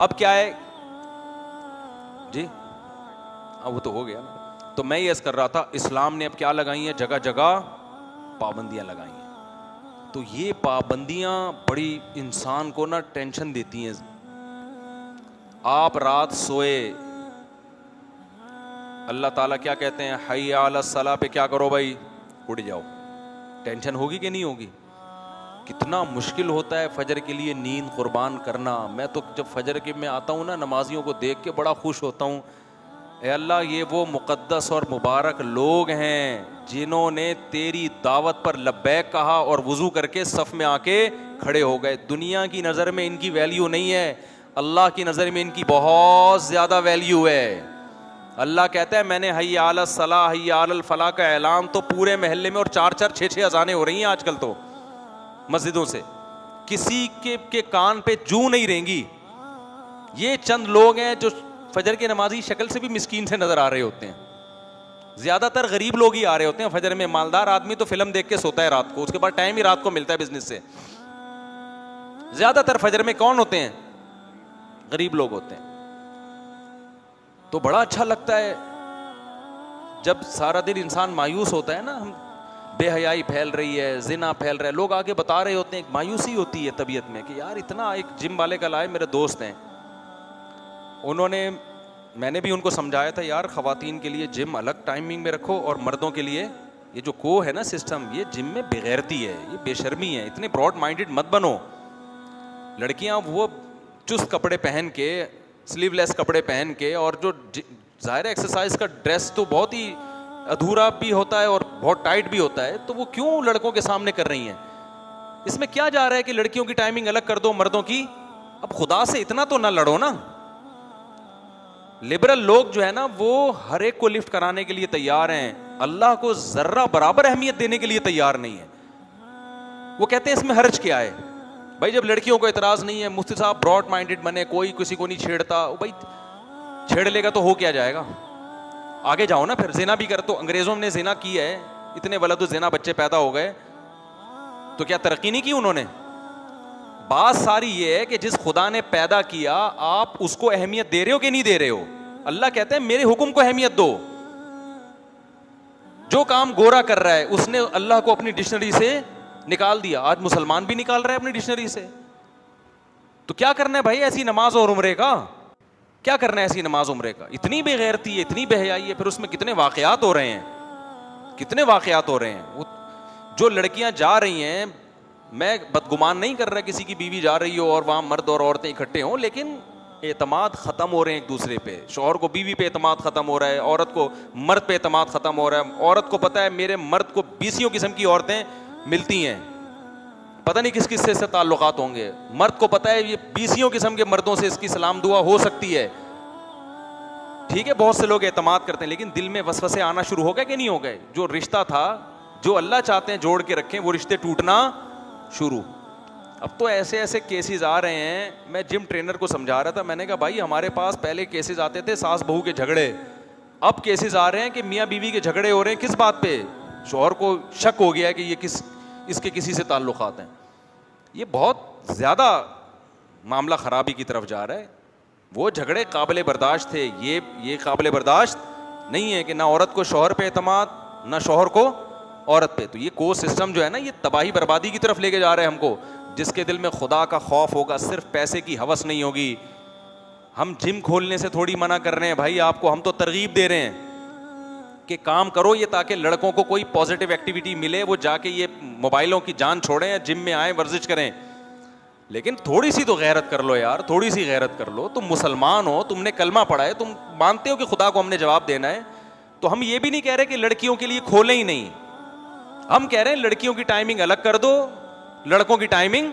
अब क्या है जी, अब वो तो हो गया ना। तो मैं ये कर रहा था, इस्लाम ने अब क्या लगाई है, जगह जगह पाबंदियां लगाई हैं। तो ये पाबंदियां बड़ी इंसान को ना टेंशन देती हैं। आप रात सोए, अल्लाह ताला क्या कहते हैं, हय्या अलस सलाह पे क्या करो भाई, उठ जाओ। टेंशन होगी कि नहीं होगी? कितना मुश्किल होता है फजर के लिए नींद कुर्बान करना। मैं तो जब फजर के में आता हूँ ना, नमाजियों को देख के बड़ा खुश होता हूँ। ए अल्लाह, ये वो मुकद्दस और मुबारक लोग हैं जिन्होंने तेरी दावत पर लब्बैक कहा और वुजू करके सफ में आके खड़े हो गए। दुनिया की नज़र में इनकी वैल्यू नहीं है, अल्लाह की नज़र में इनकी बहुत ज़्यादा वैल्यू है। अल्लाह कहता है मैंने हय्या अलस सलाह हय्या अलल फलाह का ऐलान तो पूरे महल्ले में, और 4-4 6-6 अजानें हो रही हैं आजकल तो मस्जिदों से, किसी के कान पे जू नहीं रहेंगी। ये चंद लोग हैं जो फजर के नमाजी शक्ल से भी मिस्कीन से नजर आ रहे होते हैं। ज्यादातर गरीब लोग ही आ रहे होते हैं फजर में। मालदार आदमी तो फिल्म देख के सोता है रात को, उसके बाद टाइम ही रात को मिलता है बिजनेस से। ज्यादातर फजर में कौन होते हैं? गरीब लोग होते हैं। तो बड़ा अच्छा लगता है जब सारा दिन इंसान मायूस होता है ना, हम बेहयाई फैल रही है, जिना फैल रहा है, लोग आगे बता रहे होते हैं, एक मायूसी होती है तबीयत में कि यार इतना। एक जिम वाले कल आए, मेरे दोस्त हैं, मैंने भी उनको समझाया था यार ख़वातीन के लिए जिम अलग टाइमिंग में रखो और मर्दों के लिए ये जो को है ना सिस्टम, ये जिम में बेगैरती है, ये बेशर्मी है, इतने ब्रॉड माइंडेड मत बनो। लड़कियां वो चुस्त कपड़े पहन के, स्लीवलेस कपड़े पहन के, और जो ज़ाहिर एक्सरसाइज का ड्रेस तो बहुत ही अधूरा भी होता है और बहुत टाइट भी होता है, तो वो क्यों लड़कों के सामने कर रही हैं? इसमें क्या जा रहा है कि लड़कियों की टाइमिंग अलग कर दो, मर्दों की? अब खुदा से इतना तो ना लड़ो ना। लिबरल लोग जो है ना, वो हर एक को लिफ्ट कराने के लिए तैयार हैं, अल्लाह को जर्रा बराबर अहमियत देने के लिए तैयार नहीं है। वो कहते हैं इसमें हर्ज क्या है भाई, जब लड़कियों को एतराज नहीं है, मुफ्ती साहब ब्रॉड माइंडेड बने, कोई किसी को नहीं छेड़ता। भाई छेड़ लेगा तो हो क्या जाएगा? आगे जाओ ना, फिर जिना भी कर। तो अंग्रेजों ने जिना की है, इतने वलद जिना बच्चे पैदा हो गए, तो क्या तरक्की नहीं की उन्होंने? बात सारी ये है कि जिस खुदा ने पैदा किया, आप उसको अहमियत दे रहे हो कि नहीं दे रहे हो? अल्लाह कहते हैं मेरे हुक्म को अहमियत दो। जो काम गोरा कर रहा है उसने अल्लाह को अपनी डिक्शनरी से निकाल दिया, आज मुसलमान भी निकाल रहा है अपनी डिक्शनरी से। तो क्या करना है भाई ऐसी नमाज और उम्रे का? क्या करना है ऐसी नमाज उम्रे का? इतनी बेगैरती है, इतनी बेहयाई है। फिर उसमें कितने वाकयात हो रहे हैं, कितने वाकयात हो रहे हैं। वो जो लड़कियां जा रही हैं, मैं बदगुमान नहीं कर रहा किसी की बीवी जा रही हो और वहाँ मर्द और औरतें इकट्ठे हों, लेकिन एतमाद ख़त्म हो रहे हैं एक दूसरे पे। शौहर को बीवी पे एतमाद ख़त्म हो रहा है, औरत को मर्द पे एतमाद ख़त्म हो रहा है। औरत को पता है मेरे मर्द को 20 किस्म की औरतें मिलती हैं, पता नहीं किस किस से ताल्लुकात होंगे। मर्द को पता है ये 20 किस्म के मर्दों से इसकी सलाम दुआ हो सकती है। ठीक है, बहुत से लोग एतमाद करते हैं, लेकिन दिल में वसवसे आना शुरू हो गए कि नहीं हो गए? जो रिश्ता था, जो अल्लाह चाहते हैं जोड़ के रखें, वो रिश्ते टूटना शुरू। अब तो ऐसे ऐसे केसेस आ रहे हैं। मैं जिम ट्रेनर को समझा रहा था, मैंने कहा भाई हमारे पास पहले केसेस आते थे सास बहू के झगड़े, अब केसेस आ रहे हैं कि मियाँ बीवी के झगड़े हो रहे हैं। किस बात पे? शौहर को शक हो गया है कि ये इसके किसी से ताल्लुकात हैं। ये बहुत ज़्यादा मामला ख़राबी की तरफ जा रहा है। वो झगड़े काबिल बर्दाश्त थे, ये काबिल बर्दाश्त नहीं है कि ना औरत को शौहर पे एतमाद, ना शौहर को औरत पे। तो ये को सिस्टम जो है ना, ये तबाही बर्बादी की तरफ लेके जा रहे हैं हमको। जिसके दिल में खुदा का खौफ होगा, सिर्फ पैसे की हवस नहीं होगी। हम जिम खोलने से थोड़ी मना कर रहे हैं भाई आपको, हम तो तरगीब दे रहे हैं कि काम करो ये, ताकि लड़कों को कोई पॉजिटिव एक्टिविटी मिले, वो जाके ये मोबाइलों की जान छोड़ें, जिम में आए, वर्जिश करें। लेकिन थोड़ी सी तो गैरत कर लो यार, थोड़ी सी गैरत कर लो। तुम मुसलमान हो, तुमने कलमा पढ़ा है, तुम मानते हो कि खुदा को हमने जवाब देना है। तो हम ये भी नहीं कह रहे कि लड़कियों के लिए खोलें ही नहीं, हम कह रहे हैं लड़कियों की टाइमिंग अलग कर दो, लड़कों की टाइमिंग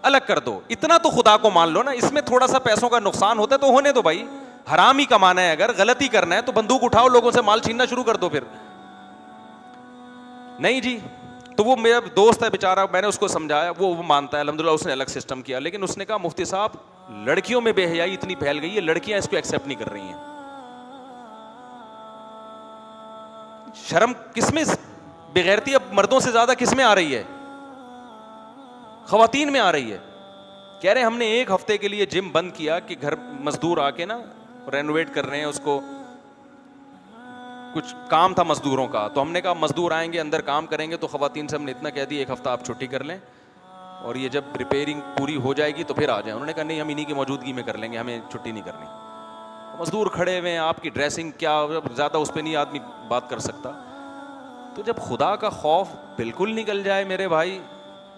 अलग कर दो। इतना तो खुदा को मान लो ना। इसमें थोड़ा सा पैसों का नुकसान होता है तो होने दो भाई, हराम ही कमाना है, अगर गलती करना है तो बंदूक उठाओ, लोगों से माल छीनना शुरू कर दो। फिर नहीं जी। तो वो मेरा दोस्त है बेचारा, मैंने उसको समझाया, वो मानता है अल्हम्दुलिल्लाह, उसने अलग सिस्टम किया। लेकिन उसने कहा मुफ्ती साहब लड़कियों में बेहयाई इतनी फैल गई है, लड़कियां इसको एक्सेप्ट नहीं कर रही हैं। शर्म किसमें बेगैरती अब मर्दों से ज्यादा किसमें आ रही है? खवातीन में आ रही है। कह रहे हमने एक हफ्ते के लिए जिम बंद किया कि घर मजदूर आके ना रेनोवेट कर रहे हैं उसको, कुछ काम था मजदूरों का, तो हमने कहा मजदूर आएंगे अंदर काम करेंगे, तो खवातीन से हमने इतना कह दिया एक हफ्ता आप छुट्टी कर लें और ये जब रिपेयरिंग पूरी हो जाएगी तो फिर आ जाए। उन्होंने कहा नहीं हम इन्हीं की मौजूदगी में कर लेंगे, हमें छुट्टी नहीं करनी। मजदूर खड़े हुए हैं, आपकी ड्रेसिंग क्या, ज़्यादा उस पर नहीं आदमी बात कर सकता। तो जब खुदा का खौफ बिल्कुल निकल जाए मेरे भाई,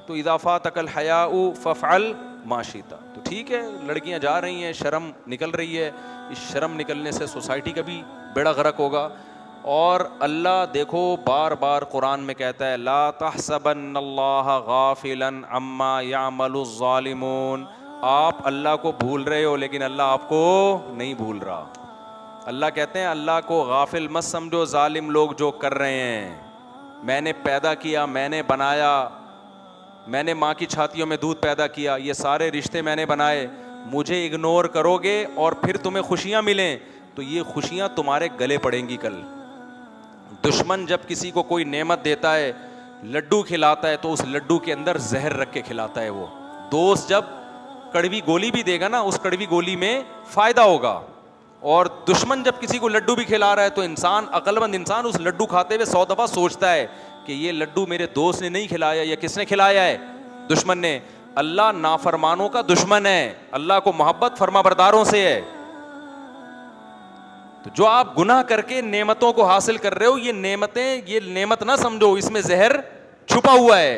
तो इजाफा तकल हयाउ फ़फ़अल माशीता, तो ठीक है लड़कियां जा रही हैं, शर्म निकल रही है, इस शर्म निकलने से सोसाइटी का भी बेड़ा गर्क होगा। और अल्लाह देखो बार बार कुरान में कहता है ला तहसबन्नल्लाह गाफिलन अम्मा यामलुज़्ज़ालिमून, आप अल्लाह को भूल रहे हो लेकिन अल्लाह आपको नहीं भूल रहा। अल्लाह कहते हैं अल्लाह को गाफिल मत समझो, जालिम लोग जो कर रहे हैं। मैंने पैदा किया, मैंने बनाया, मैंने माँ की छातियों में दूध पैदा किया, ये सारे रिश्ते मैंने बनाए, मुझे इग्नोर करोगे और फिर तुम्हें खुशियाँ मिलें तो ये खुशियाँ तुम्हारे गले पड़ेंगी कल। दुश्मन जब किसी को कोई नेमत देता है, लड्डू खिलाता है, तो उस लड्डू के अंदर जहर रख के खिलाता है वो। दोस्त जब कड़वी गोली भी देगा ना, उस कड़वी गोली में फायदा होगा। और दुश्मन जब किसी को लड्डू भी खिला रहा है तो इंसान, अक्लमंद इंसान उस लड्डू खाते हुए 100 दफा सोचता है कि ये लड्डू मेरे दोस्त ने नहीं खिलाया, या किसने खिलाया है, दुश्मन ने। अल्लाह नाफरमानों का दुश्मन है, अल्लाह को मोहब्बत फरमाबरदारों से है। तो जो आप गुनाह करके नेमतों को हासिल कर रहे हो, ये नेमतें, ये नेमत ना समझो, इसमें जहर छुपा हुआ है।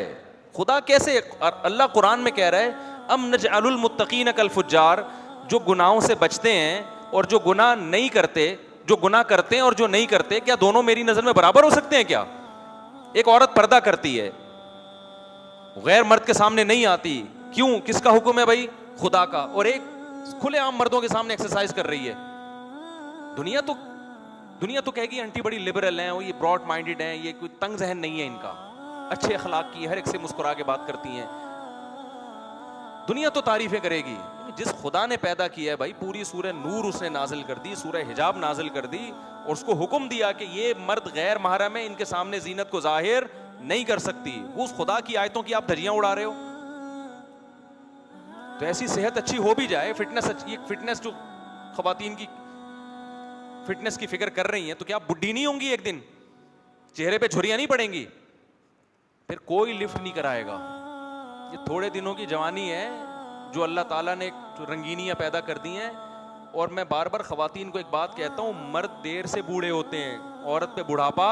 खुदा कैसे, अल्लाह कुरान में कह रहा है अम नजअलुल मुत्तकीन कल फुज्जार, जो गुनाहों से बचते हैं और जो गुनाह नहीं करते, जो गुनाह करते हैं और जो नहीं करते, क्या दोनों मेरी नजर में बराबर हो सकते हैं क्या? एक औरत पर्दा करती है, गैर मर्द के सामने नहीं आती, क्यों? किसका हुक्म है भाई? खुदा का। और एक खुलेआम मर्दों के सामने एक्सरसाइज कर रही है। दुनिया तो कहेगी आंटी बड़ी लिबरल हैं, वो ये ब्रॉड माइंडेड हैं, ये कोई तंग जहन नहीं है इनका, अच्छे अखलाक की, हर एक से मुस्कुरा के बात करती हैं। दुनिया तो तारीफें करेगी। जिस खुदा ने पैदा किया है भाई, पूरी सूरह नूर उसने नाजिल कर दी, सूरह हिजाब नाजिल कर दी और उसको हुक्म दिया कि ये मर्द गैर महरम है, इनके सामने जीनत को जाहिर नहीं कर सकती। वो उस खुदा की आयतों की आप धज्जियां उड़ा रहे हो। तो ऐसी सेहत अच्छी हो भी जाए, फिटनेस जो खवातीन की फिटनेस की फिक्र कर रही हैं, तो क्या आप बुढ़ी नहीं होंगी एक दिन? चेहरे पे झुर्रियां नहीं पड़ेंगी? फिर कोई लिफ्ट नहीं कराएगा। ये थोड़े दिनों की जवानी है जो अल्लाह ताला ने रंगीनियां पैदा कर दी हैं। और मैं बार बार खवातीन को एक बात कहता हूं, मर्द देर से बूढ़े होते हैं, औरत पे बुढ़ापा।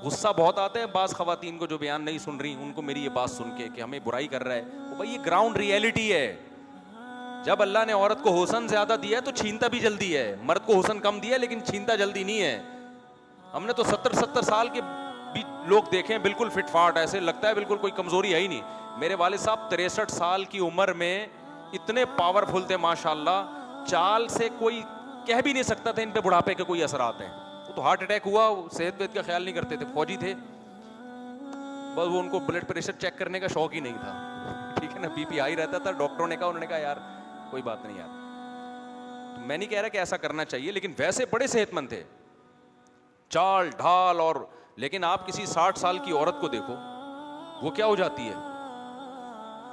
गुस्सा बहुत आता है बाज खवातीन को जो बयान नहीं सुन रही, उनको मेरी ये बात सुन के कि हमें बुराई कर रहा है। तो भाई ये ग्राउंड रियलिटी है। जब अल्लाह ने औरत को हुस्न ज्यादा दिया है तो छीनता भी जल्दी है, मर्द को हुस्न कम दिया है लेकिन छीनता जल्दी नहीं है। हमने तो 70-70 साल के भी लोग देखे हैं, बिल्कुल फिटफाट, ऐसे लगता है बिल्कुल कोई कमजोरी है ही नहीं। मेरे वालिद साहब 63 साल की उम्र में इतने पावरफुल थे माशाल्लाह, चाल से कोई कह भी नहीं सकता था इन पे बुढ़ापे के कोई असरात हैं। वो तो हार्ट अटैक हुआ, सेहत वेहत का ख्याल नहीं करते थे, फौजी थे, बस वो उनको ब्लड प्रेशर चेक करने का शौक ही नहीं था, ठीक है ना, बीपी हाई रहता था। डॉक्टरों ने कहा, उन्होंने कहा यार कोई बात नहीं यार। तो मैं नहीं कह रहा कि ऐसा करना चाहिए, लेकिन वैसे बड़े सेहतमंद थे, चाल ढाल। और लेकिन आप किसी 60 साल की औरत को देखो, वो क्या हो जाती है।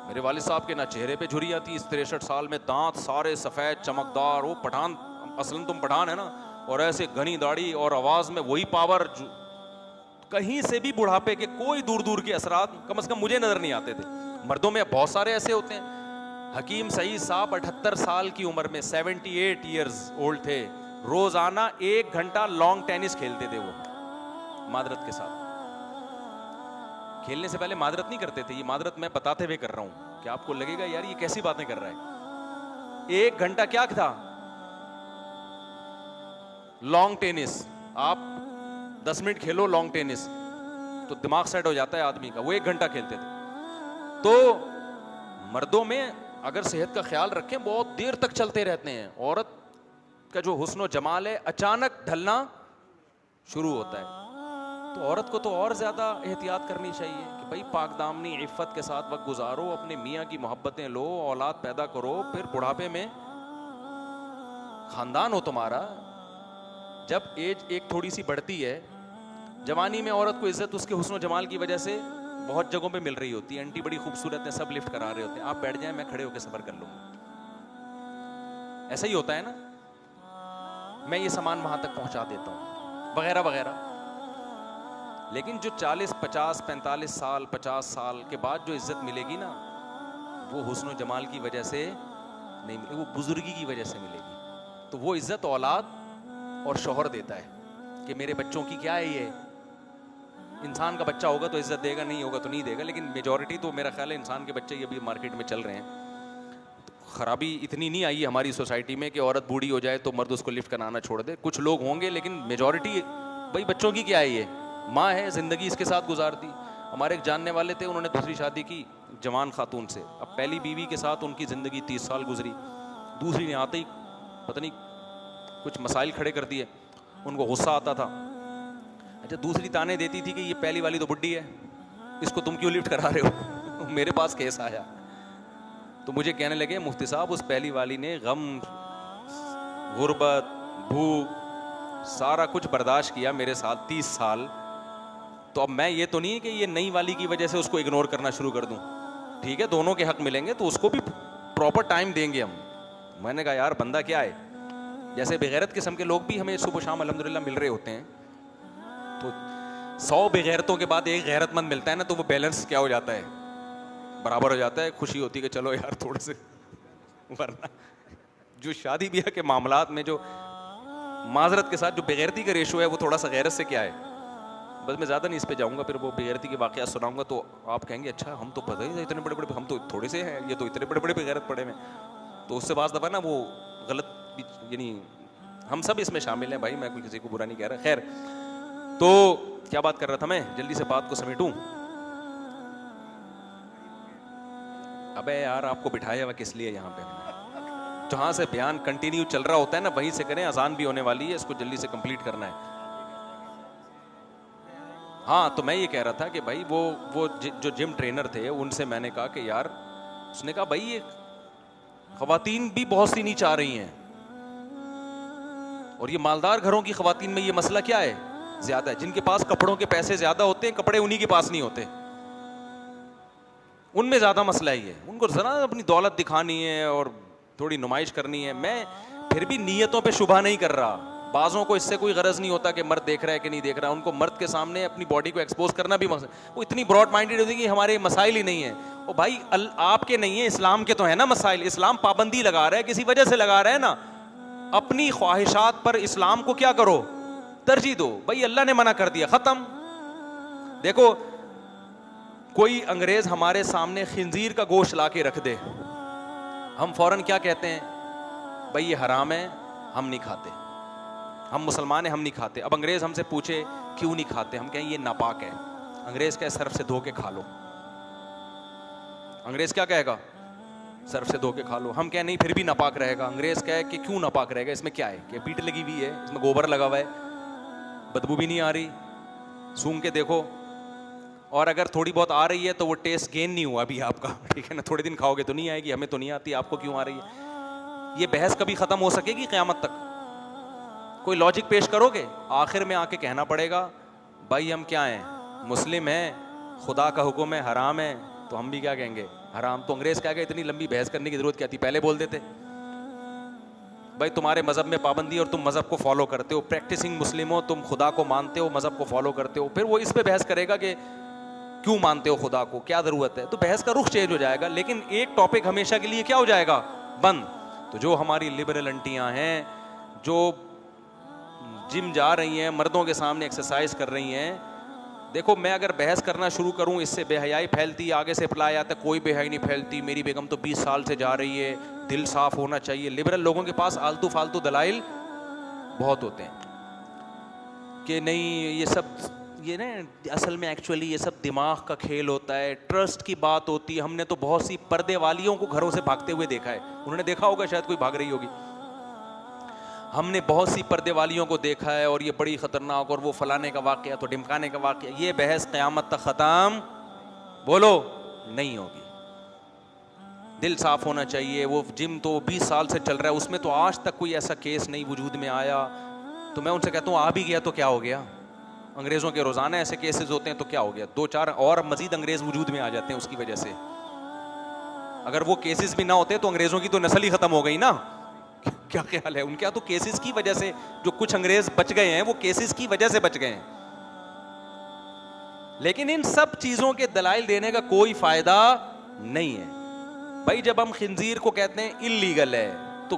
मेरे वालिद साहब के ना चेहरे पे झुर्रियां थी, 63 साल में दांत सारे सफेद चमकदार, वो पठान, असलन तुम पठान है ना, और ऐसे घनी दाढ़ी और आवाज में वही पावर। कहीं से भी बुढ़ापे के कोई दूर दूर के असरात कम से कम मुझे नजर नहीं आते थे। मर्दों में बहुत सारे ऐसे होते हैं। हकीम सईद साहब 78 साल की उम्र में, 78 ईयर्स ओल्ड थे, रोजाना 1 घंटा लॉन्ग टेनिस खेलते थे वो, मादरत के साथ। खेलने से पहले मादरत नहीं करते थे, ये मादरत मैं बताते हुए कर रहा हूं कि आपको लगेगा यार ये कैसी बातें कर रहा है। 1 घंटा क्या था लॉन्ग टेनिस, आप 10 मिनट खेलो लॉन्ग टेनिस तो दिमाग सेट हो जाता है आदमी का। वो 1 घंटा खेलते थे। तो मर्दों में अगर सेहत का ख्याल रखें, बहुत देर तक चलते रहते हैं। औरत का जो हुस्न जमाल है अचानक ढलना शुरू होता है। तो औरत को तो और ज़्यादा एहतियात करनी चाहिए कि भाई पाकदामनी इफ़्फ़त के साथ वक्त गुजारो, अपने मियाँ की मोहब्बतें लो, औलाद पैदा करो, फिर बुढ़ापे में ख़ानदान हो तुम्हारा। जब एज एक थोड़ी सी बढ़ती है, जवानी में औरत को इज्जत उसके हुस्न जमाल की वजह से बहुत जगहों पे मिल रही होती है, आंटी बड़ी खूबसूरत है, सब लिफ्ट करा रहे होते हैं, आप बैठ जाएं मैं खड़े होकर सफर कर लूंगा। ऐसा ही होता है ना, मैं ये सामान वहां तक पहुंचा देता हूं वगैरह वगैरह। लेकिन जो 40, 50, 45 साल 50 साल के बाद जो इज्जत मिलेगी ना, वो हुस्न जमाल की वजह से नहीं मिलेगी, वो बुजुर्गी की वजह से मिलेगी। तो वो इज्जत औलाद और शौहर देता है कि मेरे बच्चों की क्या है ये। इंसान का बच्चा होगा तो इज्जत देगा, नहीं होगा तो नहीं देगा, लेकिन मेजॉरिटी तो मेरा ख्याल है इंसान के बच्चे ये भी मार्केट में चल रहे हैं। खराबी इतनी नहीं आई है हमारी सोसाइटी में कि औरत बूढ़ी हो जाए तो मर्द उसको लिफ्ट कराना छोड़ दे। कुछ लोग होंगे, लेकिन मेजॉरिटी भाई बच्चों की क्या है, ये माँ है, जिंदगी इसके साथ गुजारती। हमारे एक जानने वाले थे, उन्होंने दूसरी शादी की जवान खातून से। अब पहली बीवी के साथ उनकी ज़िंदगी 30 साल गुजरी, दूसरी ने आते ही पता नहीं कुछ मसाइल खड़े कर दिए, उनको गुस्सा आता था। अच्छा, दूसरी ताने देती थी कि ये पहली वाली तो बुड्ढी है, इसको तुम क्यों लिफ्ट करा रहे हो। मेरे पास केस आया तो मुझे कहने लगे मुफ्ती साहब उस पहली वाली ने गम, गुर्बत, भूख, सारा कुछ बर्दाश्त किया मेरे साथ 30 साल। तो अब मैं ये तो नहीं है कि ये नई वाली की वजह से उसको इग्नोर करना शुरू कर दूं। ठीक है, दोनों के हक मिलेंगे तो उसको भी प्रॉपर टाइम देंगे हम। मैंने कहा यार बंदा क्या है, जैसे बेगैरत किस्म के लोग भी हमें सुबह शाम अल्हम्दुलिल्लाह मिल रहे होते हैं, तो 100 बेगैरतों के बाद एक गैरतमंद मिलता है ना, तो वो बैलेंस क्या हो जाता है, बराबर हो जाता है। खुशी होती है कि चलो यार थोड़े से, वरना जो शादी ब्याह के मामलात में जो माजरत के साथ जो बेगैरती का रेशो है वो थोड़ा सा गैरत से क्या है। बस मैं ज़्यादा नहीं इस पे जाऊंगा, फिर वो बेगैरती के वाक़यात सुनाऊंगा तो आप कहेंगे अच्छा हम तो पता ही नहीं इतने बड़े बड़े, हम तो थोड़े से हैं, ये तो इतने बड़े बड़े बेगैरत पड़े में। तो उससे बाज़ दफ़ा ना वो गलत, यानी हम सब इसमें शामिल हैं भाई, मैं कोई किसी को बुरा नहीं कह रहा। खैर, तो क्या बात कर रहा था मैं, जल्दी से बात को समेटूं। अबे यार आपको बिठाया हुआ किस लिए यहाँ पे, जहाँ से बयान कंटिन्यू चल रहा होता है ना वहीं से करें, अजान भी होने वाली है, इसको जल्दी से कंप्लीट करना है। हाँ, तो मैं ये कह रहा था कि भाई वो जो जिम ट्रेनर थे उनसे मैंने कहा कि यार, उसने कहा भाई ये ख़वातीन भी बहुत सी नीचे आ रही हैं, और ये मालदार घरों की ख़वातीन में ये मसला क्या है, ज्यादा है। जिनके पास कपड़ों के पैसे ज्यादा होते हैं, कपड़े उन्हीं के पास नहीं होते, उनमें ज्यादा मसला ही है। उनको जरा अपनी दौलत दिखानी है और थोड़ी नुमाइश करनी है। मैं फिर भी नीयतों पे शुबा नहीं कर रहा, बाज़ों को इससे कोई गरज नहीं होता कि मर्द देख रहा है कि नहीं देख रहा। उनको मर्द के सामने अपनी बॉडी को एक्सपोज करना भी मकसद, वो इतनी ब्रॉड माइंडेड होती है कि हमारे मसाइल ही नहीं है। ओ भाई आपके नहीं है, इस्लाम के तो है ना मसाइल। इस्लाम पाबंदी लगा रहा है, किसी वजह से लगा रहा है ना। अपनी ख्वाहिशात पर इस्लाम को क्या करो, तरजीह दो। भाई अल्लाह ने मना कर दिया, खत्म। देखो, कोई अंग्रेज हमारे सामने खिंजीर का गोश्त ला के रख दे, हम फौरन क्या कहते हैं, भाई ये हराम है, हम नहीं खाते, हम मुसलमान हैं, हम नहीं खाते। अब अंग्रेज हमसे पूछे क्यों नहीं खाते, हम कहें ये नापाक है। अंग्रेज कहे सर्फ से धो के खा लो। अंग्रेज क्या कहेगा, सर्फ से धो के खा लो। हम कहें नहीं फिर भी नापाक रहेगा। अंग्रेज कहे कि क्यों नापाक रहेगा, इसमें क्या है, कि पीठ लगी हुई है, इसमें गोबर लगा हुआ है, बदबू भी नहीं आ रही, सूंघ के देखो, और अगर थोड़ी बहुत आ रही है तो वो टेस्ट गेन नहीं हुआ अभी आपका, ठीक है ना। थोड़े दिन खाओगे तो नहीं आएगी, हमें तो नहीं आती, आपको क्यों आ रही है। ये बहस कभी खत्म हो सकेगी क़यामत तक? कोई लॉजिक पेश करोगे? आखिर में आके कहना पड़ेगा भाई हम क्या हैं, मुस्लिम हैं, खुदा का हुक्म है, हराम है, तो हम भी क्या कहेंगे, हराम। तो अंग्रेज क्या कहे, इतनी लंबी बहस करने की जरूरत क्या थी, पहले बोल देते। भाई तुम्हारे मजहब में पाबंदी और तुम मजहब को फॉलो करते हो, प्रैक्टिसिंग मुस्लिम हो, तुम खुदा को मानते हो, मजहब को फॉलो करते हो, फिर वो इस पे बहस करेगा कि क्यों मानते हो खुदा को, क्या जरूरत है। तो बहस का रुख चेंज हो जाएगा, लेकिन एक टॉपिक हमेशा के लिए क्या हो जाएगा, बंद। तो जो हमारी लिबरल आंटियां हैं, जो जिम जा रही हैं, मर्दों के सामने एक्सरसाइज कर रही हैं, देखो मैं अगर बहस करना शुरू करूं, इससे बेहयाई फैलती, आगे से अप्लाई आता, कोई बेहयाई नहीं फैलती, मेरी बेगम तो 20 साल से जा रही है, दिल साफ होना चाहिए। लिबरल लोगों के पास आलतू फालतू दलाइल बहुत होते हैं कि नहीं ये सब, ये ना असल में एक्चुअली ये सब दिमाग का खेल होता है, ट्रस्ट की बात होती है। हमने तो बहुत सी पर्दे वालियों को घरों से भागते हुए देखा है, उन्होंने देखा होगा, शायद कोई भाग रही होगी। हमने बहुत सी पर्दे वालियों को देखा है और ये बड़ी खतरनाक, और वो फलाने का वाक़या तो ढिमकाने का वाक़या। ये बहस क़यामत तक ख़त्म बोलो नहीं होगी। दिल साफ होना चाहिए। वो जिम तो 20 साल से चल रहा है, उसमें तो आज तक कोई ऐसा केस नहीं वजूद में आया। तो मैं उनसे कहता हूँ आ भी गया तो क्या हो गया, अंग्रेजों के रोजाना ऐसे केसेस होते हैं तो क्या हो गया, 2-4 और मजीद अंग्रेज वजूद में आ जाते हैं उसकी वजह से। अगर वो केसेस भी ना होते तो अंग्रेजों की तो नस्ल ही खत्म हो गई ना। क्या ख्याल है उनके? तो केसेस की वजह से जो कुछ अंग्रेज बच गए हैं वो केसेस की वजह से बच गए हैं। लेकिन इन सब चीजों के दलाइल देने का कोई फायदा नहीं है भाई। जब हम खिंजीर को कहते हैं इल्लीगल है तो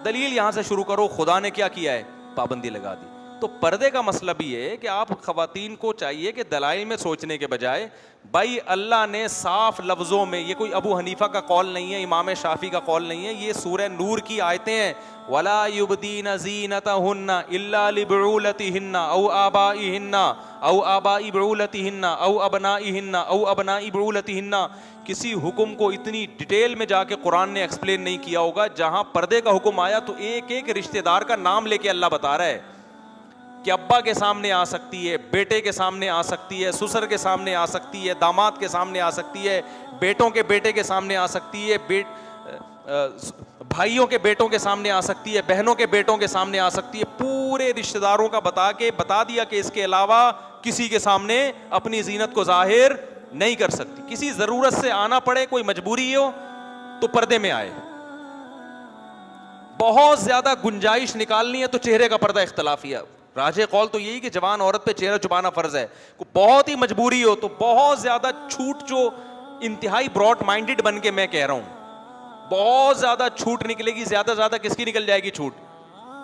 दलील यहां से शुरू करो, खुदा ने क्या किया है, पाबंदी लगा दी। तो पर्दे का मसला भी है कि आप खवातीन को चाहिए कि दलाइल में सोचने के बजाय भाई अल्लाह ने साफ लफ्जों में, ये कोई अबू हनीफा का कौल नहीं है, इमाम शाफी का कौल नहीं है, ये सूरह नूर की आयतें हैं। वला युबदीन ज़ीनतहुन्ना इल्ला लिबुलतिहिन्ना औ आबाइहिन्ना औ आबाइ बुलतिहिन्ना औ अबनाइहिन्ना औ अबनाइ बुलतिहिन्ना। किसी हुक्म को इतनी डिटेल में जाके कुरान ने एक्सप्लेन नहीं किया होगा। जहां पर्दे का हुक्म आया तो एक एक रिश्तेदार का नाम लेके अल्लाह बता रहा है कि अब्बा के सामने आ सकती है, बेटे के सामने आ सकती है, ससुर के सामने आ सकती है, दामाद के सामने आ सकती है, बेटों के बेटे के सामने आ सकती है, भाइयों के बेटों के सामने आ सकती है, बहनों के बेटों के सामने आ सकती है। पूरे रिश्तेदारों का बता दिया कि इसके अलावा किसी के सामने अपनी जीनत को जाहिर नहीं कर सकती। किसी जरूरत से आना पड़े, कोई मजबूरी हो तो पर्दे में आए। बहुत ज्यादा गुंजाइश निकालनी है तो चेहरे का पर्दा इख्तलाफिया। राजे कौल तो यही कि जवान औरत पे चेहरा छुपाना फर्ज है। बहुत ही मजबूरी हो तो बहुत ज्यादा छूट, जो इंतहाई ब्रॉड माइंडेड बन के मैं कह रहा हूं, बहुत ज्यादा छूट निकलेगी। ज्यादा किसकी निकल जाएगी छूट?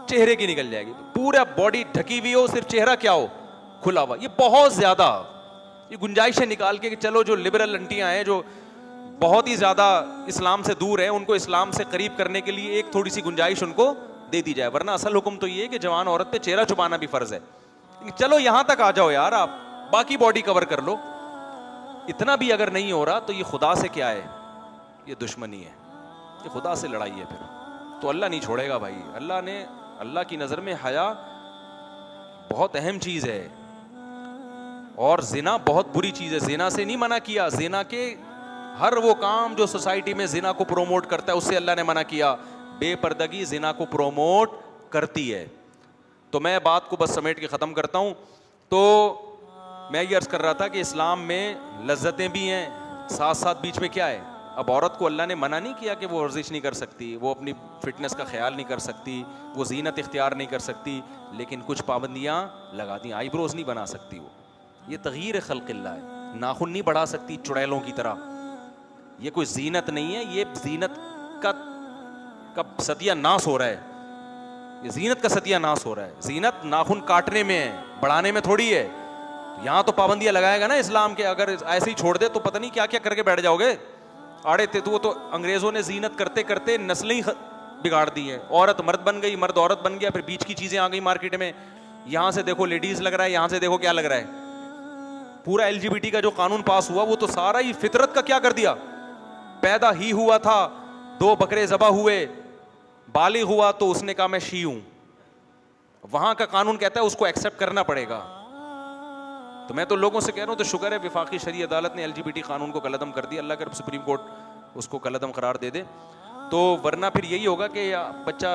चेहरे की निकल जाएगी। पूरा बॉडी ढकी हुई हो, सिर्फ चेहरा क्या हो, खुला हुआ। ये बहुत ज्यादा ये गुंजाइशें निकाल के कि चलो जो लिबरल अंटियां हैं, जो बहुत ही ज्यादा इस्लाम से दूर है, उनको इस्लाम से करीब करने के लिए एक थोड़ी सी गुंजाइश उनको दे दी जाए। वरना असल हुक्म तो ये है कि जवान औरत पे चेहरा छुपाना भी फर्ज है। चलो यहां तक आ जाओ यार, आप बाकी बॉडी कवर कर लो। इतना भी अगर नहीं हो रहा तो ये खुदा से क्या है, ये दुश्मनी है, ये खुदा से लड़ाई है। फिर तो अल्लाह नहीं छोड़ेगा भाई। अल्लाह की नजर में हया बहुत अहम चीज है और जिना बहुत बुरी चीज है। जिना से नहीं मना किया, जिना के हर वो काम जो सोसाइटी में जिना को प्रोमोट करता है उससे अल्लाह ने मना किया। बेपर्दगी जिना को प्रोमोट करती है। तो मैं बात को बस समेट के ख़त्म करता हूँ। तो मैं ये अर्ज़ कर रहा था कि इस्लाम में लज्जतें भी हैं, साथ साथ बीच में क्या है। अब औरत को अल्लाह ने मना नहीं किया कि वो वर्जिश नहीं कर सकती, वो अपनी फिटनेस का ख्याल नहीं कर सकती, वो जीनत इख्तियार नहीं कर सकती, लेकिन कुछ पाबंदियाँ लगा दी। आईब्रोज नहीं बना सकती वो, ये तगयीर खल्क़िल्लाह है। नाखून नहीं बढ़ा सकती चुड़ैलों की तरह, ये कोई जीनत नहीं है। ये जीनत का सत्यानाश हो रहा है, ये जीनत का सत्यानाश हो रहा है। जीनत नाखून काटने में है, बढ़ाने में थोड़ी है। यहाँ तो पाबंदियाँ लगाएगा ना इस्लाम के। अगर ऐसे ही छोड़ दे तो पता नहीं क्या क्या करके बैठ जाओगे। आड़े थे तो अंग्रेजों ने जीनत करते करते नस्लें ही बिगाड़ दी हैं। औरत मर्द बन गई, मर्द औरत बन गया, फिर बीच की चीजें आ गई मार्केट में। यहाँ से देखो लेडीज लग रहा है, यहाँ से देखो क्या लग रहा है। पूरा LGBT का जो कानून पास हुआ वो तो सारा ही फितरत का क्या कर दिया। पैदा ही हुआ था, 2 बकरे ज़बा हुए, बालिग हुआ तो उसने कहा मैं शी हूं। वहां का कानून कहता है उसको एक्सेप्ट करना पड़ेगा। तो मैं तो लोगों से कह रहा हूं तो शुक्र है विफाकी शरी अदालत ने LGBT कानून को कलअदम कर दिया। अल्लाह कर सुप्रीम कोर्ट उसको कलअदम करार दे दे। तो वरना फिर यही होगा कि बच्चा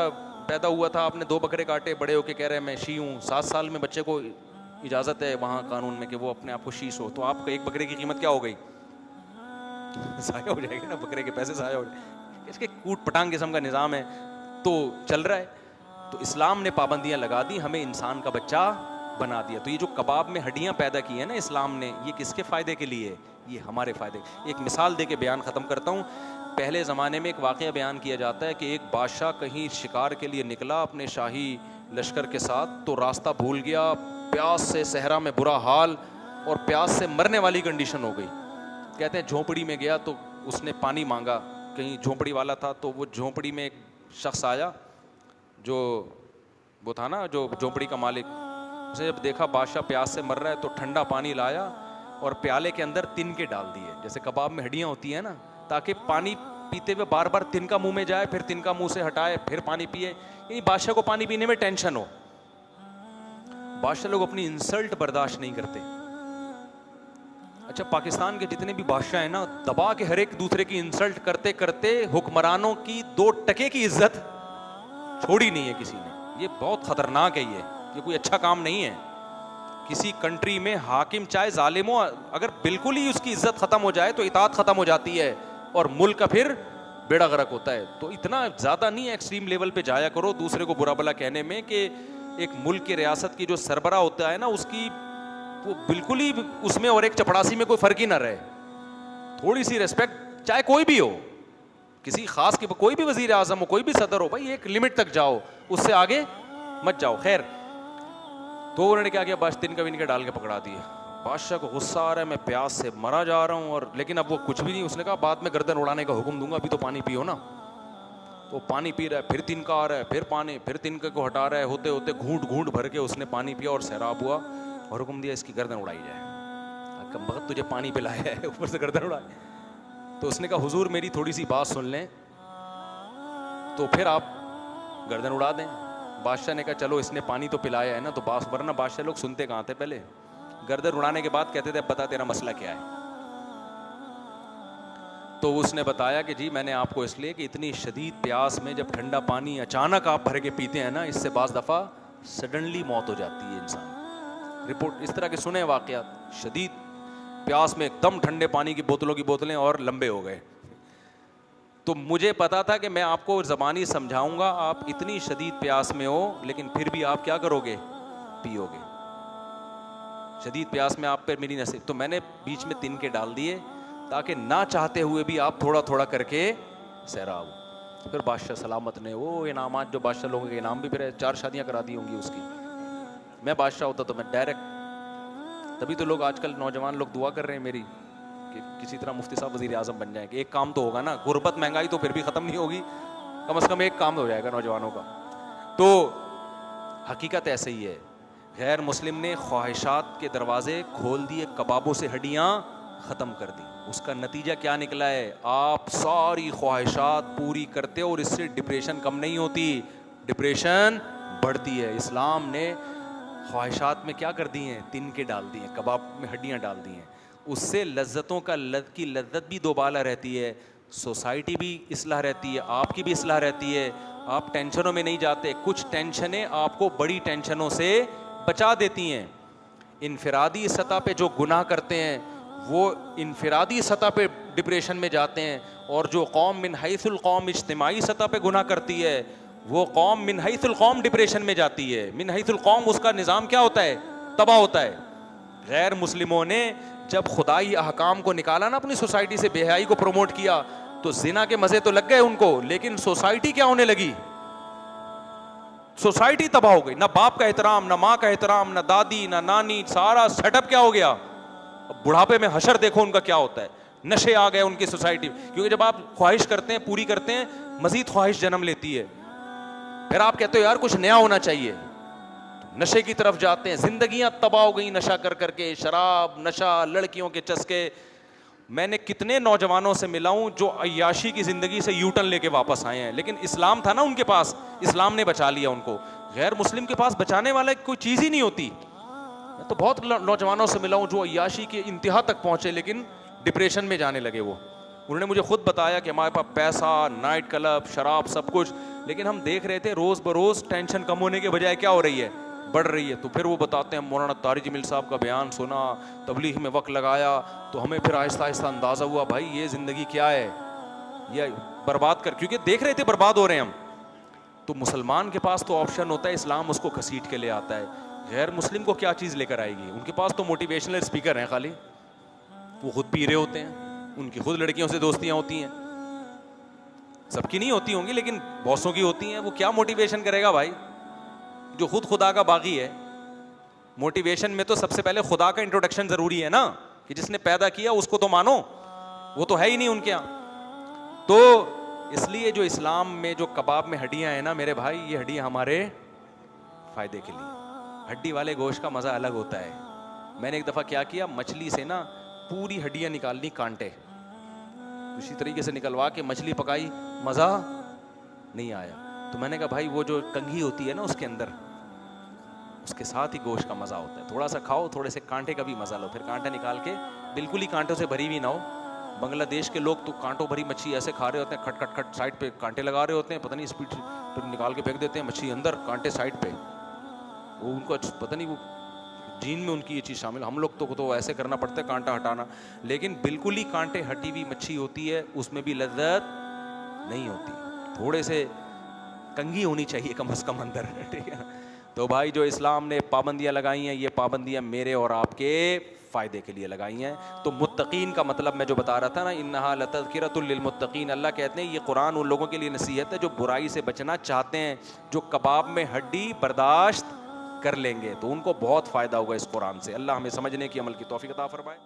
पैदा हुआ था, आपने 2 बकरे काटे, बड़े होके कह रहे हैं मैं शी हूँ। 7 साल में बच्चे को इजाजत है वहां कानून में कि वो अपने आप को शीश हो, तो आपका 1 बकरे की कीमत क्या हो गई? ज़ाया हो जाएगी ना, बकरे के पैसे ज़ाया हो जाएंगे। इसके कूट पटांग किस्म का निज़ाम है तो चल रहा है। तो इस्लाम ने पाबंदियां लगा दी, हमें इंसान का बच्चा बना दिया। तो ये जो कबाब में हड्डियां पैदा की है ना इस्लाम ने, ये किसके फ़ायदे के लिए? ये हमारे फ़ायदे। एक मिसाल दे के बयान ख़त्म करता हूँ। पहले ज़माने में एक वाक़या बयान किया जाता है कि एक बादशाह कहीं शिकार के लिए निकला अपने शाही लश्कर के साथ, तो रास्ता भूल गया, प्यास से सहरा में बुरा हाल और प्यास से मरने वाली कंडीशन हो गई। कहते हैं झोंपड़ी में गया तो उसने पानी मांगा, कहीं झोंपड़ी वाला था, तो वो झोंपड़ी में एक शख्स आया जो वो था ना जो झोंपड़ी का मालिक। उसने जब देखा बादशाह प्यास से मर रहा है तो ठंडा पानी लाया और प्याले के अंदर तिनके डाल दिए, जैसे कबाब में हड्डियाँ होती हैं ना, ताकि पानी पीते हुए बार बार तिनका मुंह में जाए, फिर तिनका मुंह से हटाए, फिर पानी पिए। यानी बादशाह को पानी पीने में टेंशन हो। बादशाह लोग अपनी इंसल्ट बर्दाश्त नहीं करते। अच्छा, पाकिस्तान के जितने भी बादशाह हैं ना, दबा के हर एक दूसरे की इंसल्ट करते करते हुक्मरानों की 2 टके की इज्जत छोड़ी नहीं है किसी ने। ये बहुत खतरनाक है। ये कोई अच्छा काम नहीं है किसी कंट्री में हाकिम चाहे जालिम हो, अगर बिल्कुल ही उसकी इज्जत खत्म हो जाए तो इताअत खत्म हो जाती है और मुल्क का फिर बेड़ा गर्क होता है। तो इतना ज्यादा नहीं एक्सट्रीम लेवल पे जाया करो दूसरे को बुरा भला कहने में कि एक मुल्क की रियासत की जो सरबरा होता है ना, उसकी वो बिल्कुल ही उसमें और एक चपड़ासी में कोई फर्क ही ना रहे। थोड़ी सी रेस्पेक्ट, चाहे कोई भी हो, किसी खास की, कोई भी वजीर आजम हो, कोई भी सदर हो, भाई एक लिमिट तक जाओ, उससे आगे मत जाओ। खैर, तो उन्होंने क्या किया, बस तिनका विनका डाल के पकड़ा दिए। बादशाह को गुस्सा आ रहा है, मैं प्यास से मरा जा रहा हूँ, और लेकिन अब वो कुछ भी नहीं। उसने कहा बाद में गर्दन उड़ाने का हुक्म दूंगा, अभी तो पानी पियो ना। तो पानी पी रहा है, फिर तिनका आ रहा है, फिर पानी, फिर तिनके को हटा रहा है, होते होते घूंट घूंट भर के उसने पानी पिया और सैराब हुआ और हुक्म दिया इसकी गर्दन उड़ाई जाए। कमबख्त तुझे पानी पिलाया है, ऊपर से गर्दन उड़ाए। तो उसने कहा हुजूर मेरी थोड़ी सी बात सुन लें तो फिर आप गर्दन उड़ा दें। बादशाह ने कहा चलो इसने पानी तो पिलाया है ना, तो वरना बादशाह लोग सुनते कहाँ थे, पहले गर्दन उड़ाने के बाद कहते थे बता तेरा मसला क्या है। तो उसने बताया कि जी मैंने आपको इसलिए कि इतनी शदीद प्यास में जब ठंडा पानी अचानक आप भर के पीते हैं ना, इससे बाज़ दफ़ा सडनली मौत हो जाती है इंसान। रिपोर्ट इस तरह के सुने वाक़यात, शदीद प्यास में एकदम ठंडे पानी की बोतलों की बोतलें और लंबे हो गए। तो मुझे पता था कि मैं आपको ज़बानी समझाऊंगा, आप इतनी शदीद प्यास में हो लेकिन फिर भी आप क्या करोगे, पियोगे। शदीद प्यास में आप पर मेरी नसीब, तो मैंने बीच में तिनके डाल दिए ताकि ना चाहते हुए भी आप थोड़ा थोड़ा करके सैराब हो। फिर बादशाह सलामत ने वो इनामात, जो बादशाह लोगों के इनाम भी, फिर 4 शादियां करा दी होंगी उसकी। मैं बादशाह होता तो मैं डायरेक्ट, तभी तो लोग आजकल नौजवान लोग दुआ कर रहे हैं मेरी कि किसी तरह मुफ्ती साहब वजीर आजम बन जाए कि एक काम तो होगा ना, गुर्बत महंगाई तो फिर भी ख़त्म नहीं होगी, कम से कम एक काम हो जाएगा नौजवानों का। तो हकीकत ऐसे ही है, गैर मुस्लिम ने ख्वाहिशात के दरवाजे खोल दिए, कबाबों से हड्डियाँ ख़त्म कर दी। उसका नतीजा क्या निकला है, आप सारी ख्वाहिशात पूरी करते हो और इससे डिप्रेशन कम नहीं होती, डिप्रेशन बढ़ती है। इस्लाम ने ख्वाहिशात में क्या कर दी हैं, तिनके डाल दिए हैं, कबाब में हड्डियाँ डाल दी हैं। उससे लज्जतों की लज्जत भी दोबाला रहती है, सोसाइटी भी इस्लाह रहती है, आपकी भी इस्लाह रहती है, आप टेंशनों में नहीं जाते। कुछ टेंशनें आपको बड़ी टेंशनों से बचा देती हैं। इनफरादी सतह पे जो गुनाह करते हैं वो इनफरादी सतह पे डिप्रेशन में जाते हैं, और जो कौम मिन हैसुल कौम इज्तिमाई सतह पे गुनाह करती है वो कौम मिन हैसुल कौम डिप्रेशन में जाती है। मिन हैसुल कौम उसका निज़ाम क्या होता है, तबाह होता है। गैर मुस्लिमों ने जब खुदाई अहकाम को निकाला ना अपनी सोसाइटी से, बेहयाई को प्रमोट किया, तो जिना के मजे तो लग गए उनको, लेकिन सोसाइटी क्या होने लगी, सोसाइटी तबाह हो गई। ना बाप का एहतराम, ना माँ का एहतराम, ना दादी, ना नानी, सारा सेटअप क्या हो गया। अब बुढ़ापे में हशर देखो उनका क्या होता है, नशे आ गए उनकी सोसाइटी, क्योंकि जब आप ख्वाहिश करते हैं, पूरी करते हैं, मजीद ख्वाहिश जन्म लेती है। फिर आप कहते हो यार कुछ नया होना चाहिए, तो नशे की तरफ जाते हैं। जिंदगियां तबाह हो गई नशा कर करके, शराब, नशा, लड़कियों के चस्के। मैंने कितने नौजवानों से मिला हूं जो अय्याशी की जिंदगी से यूटर्न लेके वापस आए हैं, लेकिन इस्लाम था ना उनके पास, इस्लाम ने बचा लिया उनको। गैर मुस्लिम के पास बचाने वाला कोई चीज ही नहीं होती। मैं तो बहुत नौजवानों से मिला हूं जो अय्याशी के इंतहा तक पहुंचे लेकिन डिप्रेशन में जाने लगे। वो उन्होंने मुझे खुद बताया कि हमारे पास पैसा, नाइट क्लब, शराब, सब कुछ, लेकिन हम देख रहे थे रोज बरोज टेंशन कम होने के बजाय क्या हो रही है, बढ़ रही है। तो फिर वो बताते हैं मौलाना तारिक जमील साहब का बयान सुना, तबलीग में वक्त लगाया, तो हमें फिर आहिस्ता आहिस्ता अंदाजा हुआ भाई ये जिंदगी क्या है, ये बर्बाद कर, क्योंकि देख रहे थे बर्बाद हो रहे हैं हम। तो मुसलमान के पास तो ऑप्शन होता है, इस्लाम उसको घसीट के ले आता है। गैर मुस्लिम को क्या चीज़ लेकर आएगी, उनके पास तो मोटिवेशनल स्पीकर हैं खाली, वो खुद पी रहे होते हैं, उनकी खुद लड़कियों से दोस्तियां होती हैं, सबकी नहीं होती होंगी लेकिन बॉसों की होती हैं। वो क्या मोटिवेशन करेगा भाई, जो खुद खुदा का बागी है। मोटिवेशन में तो सबसे पहले खुदा का इंट्रोडक्शन जरूरी है ना, कि जिसने पैदा किया उसको तो मानो, वो तो है ही नहीं उनके यहाँ। तो इसलिए जो इस्लाम में जो कबाब में हड्डियां हैं ना मेरे भाई, ये हड्डियां हमारे फायदे के लिए। हड्डी वाले गोश्त का मजा अलग होता है। मैंने एक दफा क्या किया, मछली से ना पूरी हड्डियां निकालनी, कांटे उसी तरीके से निकलवा के मछली पकाई, मजा नहीं आया। तो मैंने कहा भाई वो जो कंघी होती है ना उसके अंदर, उसके साथ ही गोश्त का मजा होता है। थोड़ा सा खाओ, थोड़े से कांटे का भी मजा लो, फिर कांटे निकाल के, बिल्कुल ही कांटों से भरी हुई ना हो। बांग्लादेश के लोग तो कांटों भरी मच्छी ऐसे खा रहे होते हैं, खट खट खट साइड पे कांटे लगा रहे होते हैं, पता नहीं स्पीड पर निकाल के फेंक देते हैं मच्छी अंदर, कांटे साइड पे। वो उनको पता नहीं वो जीन में उनकी ये चीज़ शामिल। हम लोग तो ऐसे करना पड़ता है कांटा हटाना, लेकिन बिल्कुल ही कांटे हटी हुई मच्छी होती है, उसमें भी लज्जत नहीं होती, थोड़े से कंघी होनी चाहिए कम से कम अंदर, ठीक है ना। तो भाई जो इस्लाम ने पाबंदियां लगाई हैं, ये पाबंदियां मेरे और आपके फ़ायदे के लिए लगाई हैं। तो मुत्तकीन का मतलब मैं जो बता रहा था ना, इन्नहा लतज़किरतुल लिलमुत्तकीन, अल्लाह कहते हैं ये कुरान उन लोगों के लिए नसीहत है जो बुराई से बचना चाहते हैं, जो कबाब में हड्डी बर्दाश्त कर लेंगे, तो उनको बहुत फ़ायदा होगा इस कुरान से। अल्लाह हमें समझने की, अमल की तौफीक अता फरमाए।